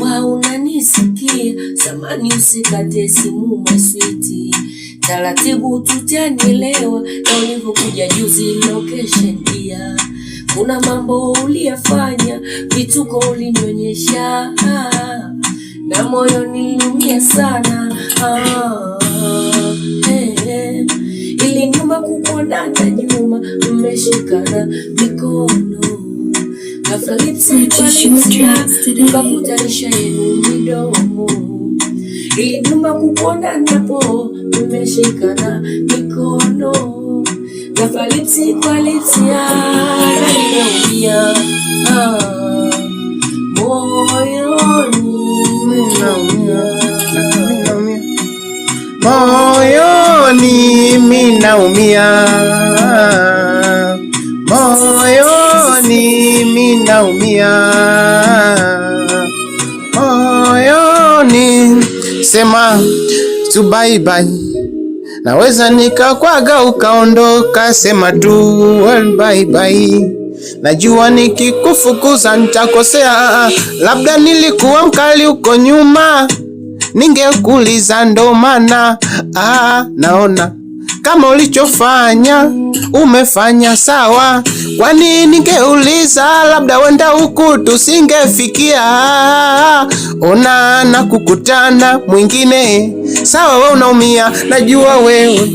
wa unanisikia, samani usikate simu my sweetie. Taratibu tutanielewa, na ulivyokuja juzi location dia. Kuna mambo uliyafanya, vituko ulinionyesha, na moyo niliumia sana. Ili nyuma kukuona na nyuma, mmeshikana mikono. Ghafla lipsi mkakutanisha yenu midomo. Ili nyuma kukuona napo, mmeshikana mikono. Ghafla lipsi kwa lipsi ninaumia. Moyoni mimi naumia, moyoni mimi naumia, moyoni. Sema tu bye bye, naweza nikakwaga ukaondoka. Sema tu bye bye, najua nikikufukuza nitakosea. Labda nilikuwa mkali uko nyuma, ningekuuliza ndo maana. Naona kama ulichofanya umefanya sawa. Kwani ningeuliza labda wenda huku tusingefikia. Ona na kukutana mwingine. Sawa wewe unaumia, najua wewe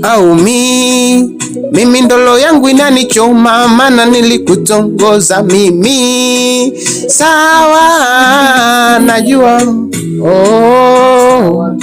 aumi. Mimi ndolo yangu inanichoma, maana nilikutongoza mimi. Sawa najua. Oh.